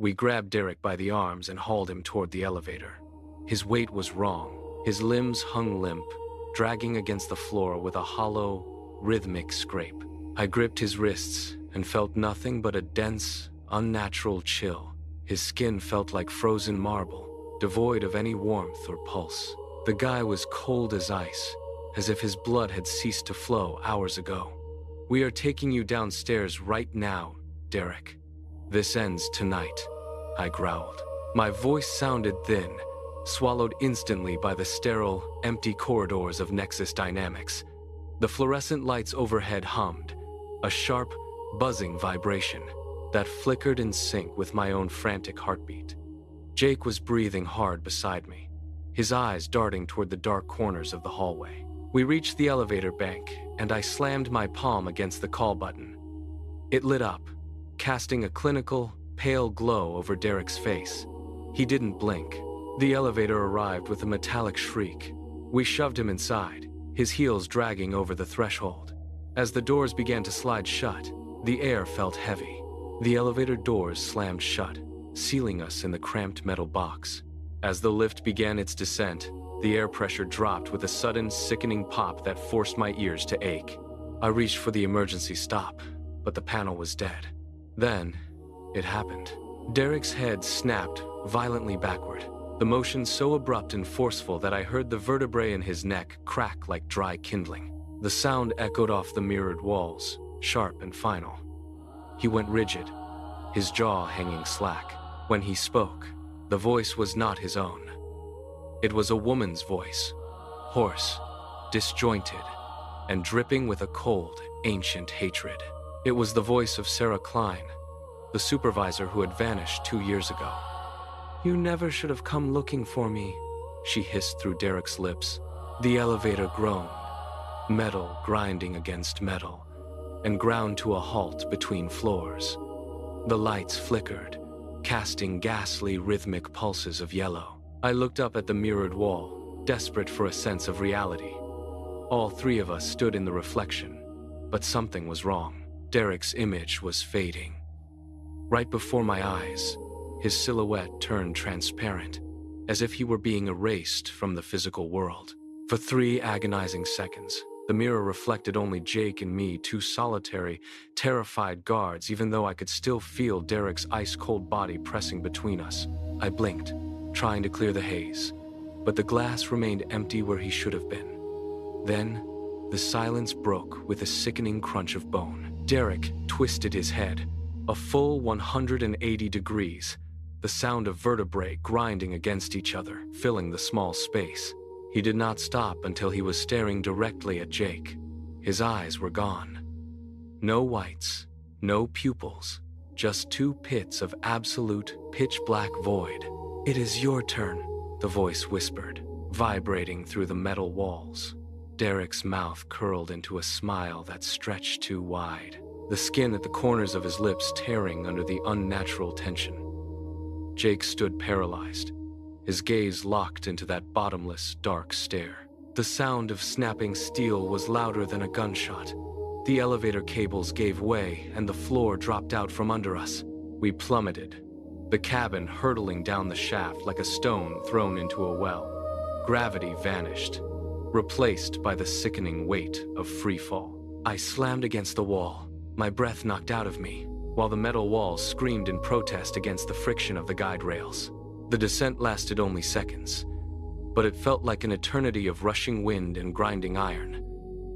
We grabbed Derek by the arms and hauled him toward the elevator. His weight was wrong. His limbs hung limp, dragging against the floor with a hollow, rhythmic scrape. I gripped his wrists and felt nothing but a dense, unnatural chill. His skin felt like frozen marble, devoid of any warmth or pulse. The guy was cold as ice, as if his blood had ceased to flow hours ago. "We are taking you downstairs right now, Derek. This ends tonight," I growled. My voice sounded thin, swallowed instantly by the sterile, empty corridors of Nexus Dynamics. The fluorescent lights overhead hummed, a sharp, buzzing vibration that flickered in sync with my own frantic heartbeat. Jake was breathing hard beside me, his eyes darting toward the dark corners of the hallway. We reached the elevator bank, and I slammed my palm against the call button. It lit up, casting a clinical, pale glow over Derek's face. He didn't blink. The elevator arrived with a metallic shriek. We shoved him inside, his heels dragging over the threshold. As the doors began to slide shut, the air felt heavy. The elevator doors slammed shut, sealing us in the cramped metal box. As the lift began its descent, the air pressure dropped with a sudden, sickening pop that forced my ears to ache. I reached for the emergency stop, but the panel was dead. Then, it happened. Derek's head snapped violently backward, the motion so abrupt and forceful that I heard the vertebrae in his neck crack like dry kindling. The sound echoed off the mirrored walls, sharp and final. He went rigid, his jaw hanging slack. When he spoke, the voice was not his own. It was a woman's voice, hoarse, disjointed, and dripping with a cold, ancient hatred. It was the voice of Sarah Klein, the supervisor who had vanished 2 years ago. "You never should have come looking for me," she hissed through Derek's lips. The elevator groaned, metal grinding against metal, and ground to a halt between floors. The lights flickered, casting ghastly rhythmic pulses of yellow. I looked up at the mirrored wall, desperate for a sense of reality. All three of us stood in the reflection, but something was wrong. Derek's image was fading. Right before my eyes, his silhouette turned transparent, as if he were being erased from the physical world. For 3 agonizing seconds, the mirror reflected only Jake and me, 2 solitary, terrified guards, even though I could still feel Derek's ice-cold body pressing between us. I blinked, trying to clear the haze, but the glass remained empty where he should have been. Then, the silence broke with a sickening crunch of bone. Derek twisted his head, a full 180 degrees, the sound of vertebrae grinding against each other, filling the small space. He did not stop until he was staring directly at Jake. His eyes were gone. No whites, no pupils, just 2 pits of absolute, pitch-black void. "It is your turn," the voice whispered, vibrating through the metal walls. Derek's mouth curled into a smile that stretched too wide, the skin at the corners of his lips tearing under the unnatural tension. Jake stood paralyzed, his gaze locked into that bottomless, dark stare. The sound of snapping steel was louder than a gunshot. The elevator cables gave way and the floor dropped out from under us. We plummeted, the cabin hurtling down the shaft like a stone thrown into a well. Gravity vanished, replaced by the sickening weight of freefall. I slammed against the wall, my breath knocked out of me, while the metal walls screamed in protest against the friction of the guide rails. The descent lasted only seconds, but it felt like an eternity of rushing wind and grinding iron.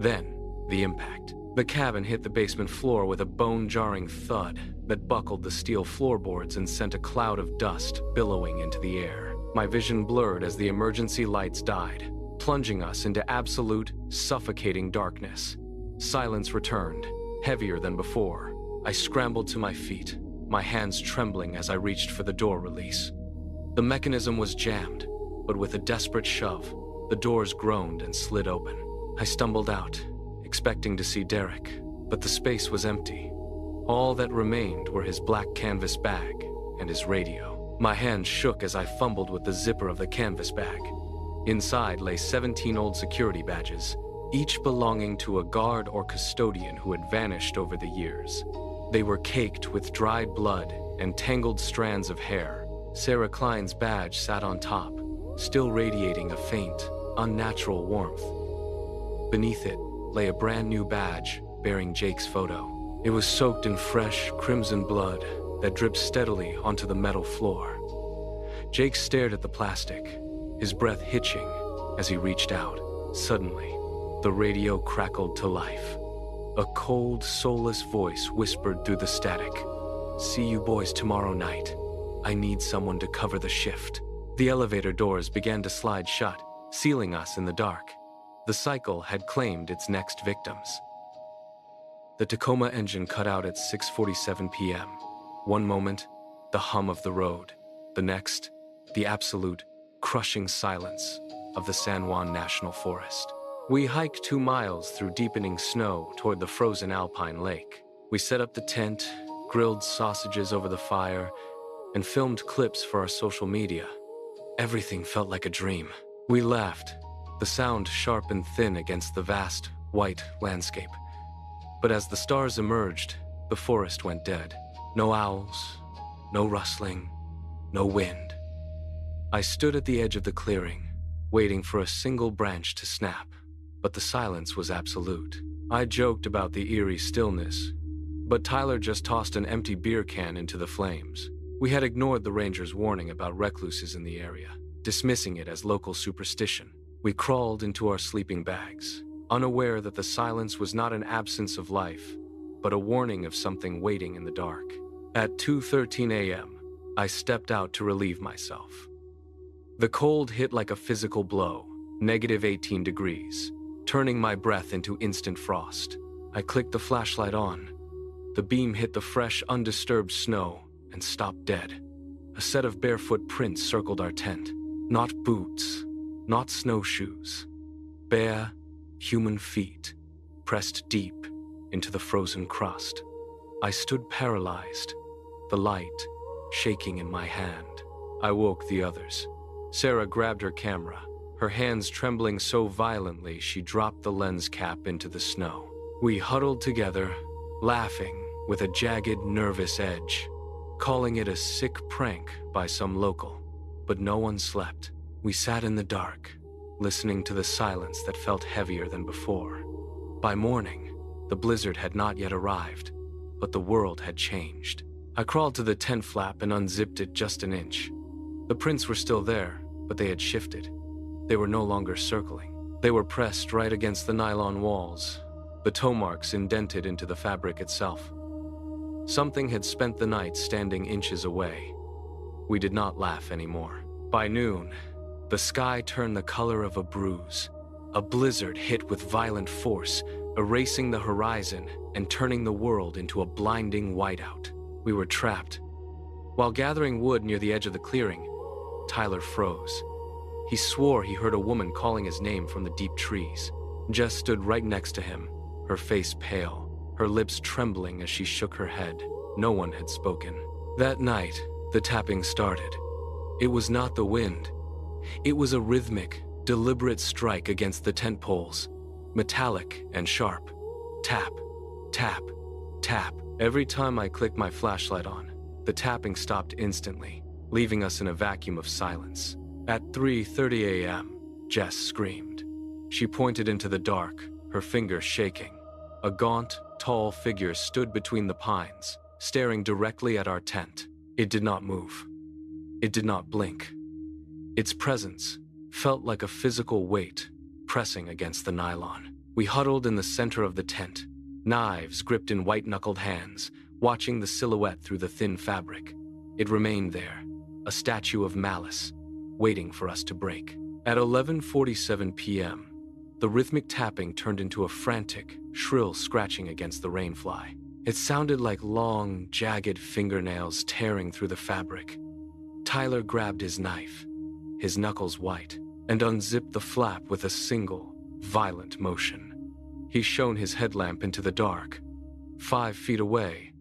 Then, the impact. The cabin hit the basement floor with a bone-jarring thud that buckled the steel floorboards and sent a cloud of dust billowing into the air. My vision blurred as the emergency lights died, plunging us into absolute, suffocating darkness. Silence returned, heavier than before. I scrambled to my feet, my hands trembling as I reached for the door release. The mechanism was jammed, but with a desperate shove, the doors groaned and slid open. I stumbled out, expecting to see Derek, but the space was empty. All that remained were his black canvas bag and his radio. My hand shook as I fumbled with the zipper of the canvas bag. Inside lay 17 old security badges, each belonging to a guard or custodian who had vanished over the years. They were caked with dried blood, and tangled strands of hair. Sarah Klein's badge sat on top, still radiating a faint, unnatural warmth. Beneath it lay a brand new badge bearing Jake's photo. It was soaked in fresh, crimson blood that dripped steadily onto the metal floor. Jake stared at the plastic, his breath hitching as he reached out. Suddenly, the radio crackled to life. A cold, soulless voice whispered through the static. "See you boys tomorrow night. I need someone to cover the shift." The elevator doors began to slide shut, sealing us in the dark. The cycle had claimed its next victims. The Tacoma engine cut out at 6:47 p.m. One moment, the hum of the road. The next, the absolute, crushing silence of the San Juan National Forest. We hiked 2 miles through deepening snow toward the frozen alpine lake. We set up the tent, grilled sausages over the fire, and filmed clips for our social media. Everything felt like a dream. We laughed, the sound sharp and thin against the vast, white landscape. But as the stars emerged, the forest went dead. No owls, no rustling, no wind. I stood at the edge of the clearing, waiting for a single branch to snap, but the silence was absolute. I joked about the eerie stillness, but Tyler just tossed an empty beer can into the flames. We had ignored the ranger's warning about recluses in the area, dismissing it as local superstition. We crawled into our sleeping bags, unaware that the silence was not an absence of life, but a warning of something waiting in the dark. At 2:13 a.m., I stepped out to relieve myself. The cold hit like a physical blow, -18 degrees, turning my breath into instant frost. I clicked the flashlight on. The beam hit the fresh, undisturbed snow and stopped dead. A set of barefoot prints circled our tent. Not boots, not snowshoes. Bare, human feet, pressed deep into the frozen crust. I stood paralyzed, the light shaking in my hand. I woke the others. Sarah grabbed her camera, her hands trembling so violently she dropped the lens cap into the snow. We huddled together, laughing with a jagged, nervous edge, calling it a sick prank by some local. But no one slept. We sat in the dark, listening to the silence that felt heavier than before. By morning, the blizzard had not yet arrived, but the world had changed. I crawled to the tent flap and unzipped it just an inch. The prints were still there, but they had shifted. They were no longer circling. They were pressed right against the nylon walls, the toe marks indented into the fabric itself. Something had spent the night standing inches away. We did not laugh anymore. By noon, the sky turned the color of a bruise. A blizzard hit with violent force, erasing the horizon and turning the world into a blinding whiteout. We were trapped. While gathering wood near the edge of the clearing, Tyler froze. He swore he heard a woman calling his name from the deep trees. Jess stood right next to him, her face pale, her lips trembling as she shook her head. No one had spoken. That night, the tapping started. It was not the wind. It was a rhythmic, deliberate strike against the tent poles, metallic and sharp. Tap, tap, tap. Every time I clicked my flashlight on, the tapping stopped instantly, leaving us in a vacuum of silence. At 3:30 a.m., Jess screamed. She pointed into the dark, her fingers shaking. A gaunt, tall figure stood between the pines, staring directly at our tent. It did not move. It did not blink. Its presence felt like a physical weight pressing against the nylon. We huddled in the center of the tent, knives gripped in white-knuckled hands, watching the silhouette through the thin fabric. It remained there, a statue of malice, waiting for us to break. At 11:47 p.m., the rhythmic tapping turned into a frantic, shrill scratching against the rainfly. It sounded like long, jagged fingernails tearing through the fabric. Tyler grabbed his knife, his knuckles white, and unzipped the flap with a single, violent motion. He shone his headlamp into the dark. 5 feet away,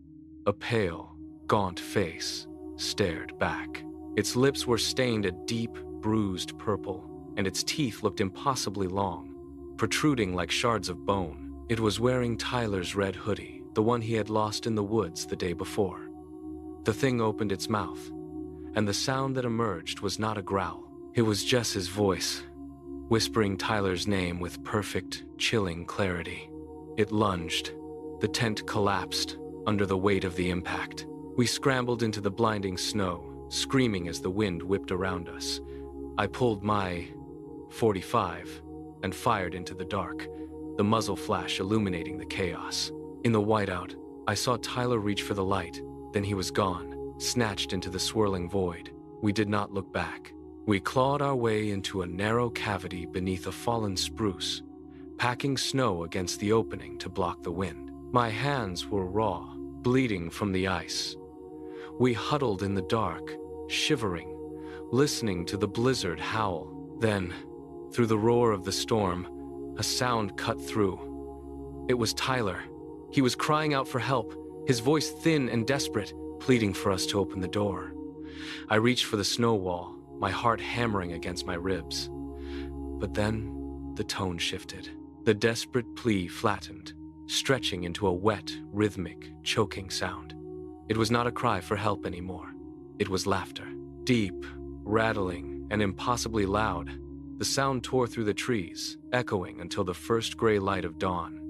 a pale, gaunt face stared back. Its lips were stained a deep, bruised purple, and its teeth looked impossibly long, protruding like shards of bone. It was wearing Tyler's red hoodie, the one he had lost in the woods the day before. The thing opened its mouth, and the sound that emerged was not a growl. It was Jess's voice, whispering Tyler's name with perfect, chilling clarity. It lunged. The tent collapsed under the weight of the impact. We scrambled into the blinding snow, screaming as the wind whipped around us. I pulled my .45 and fired into the dark, the muzzle flash illuminating the chaos. In the whiteout, I saw Tyler reach for the light, then he was gone, snatched into the swirling void. We did not look back. We clawed our way into a narrow cavity beneath a fallen spruce, packing snow against the opening to block the wind. My hands were raw, bleeding from the ice. We huddled in the dark, shivering, listening to the blizzard howl. Then, through the roar of the storm, a sound cut through. It was Tyler. He was crying out for help, his voice thin and desperate, pleading for us to open the door. I reached for the snow wall, my heart hammering against my ribs. But then, the tone shifted. The desperate plea flattened, stretching into a wet, rhythmic, choking sound. It was not a cry for help anymore. It was laughter. Deep, rattling, and impossibly loud. The sound tore through the trees, echoing until the first gray light of dawn.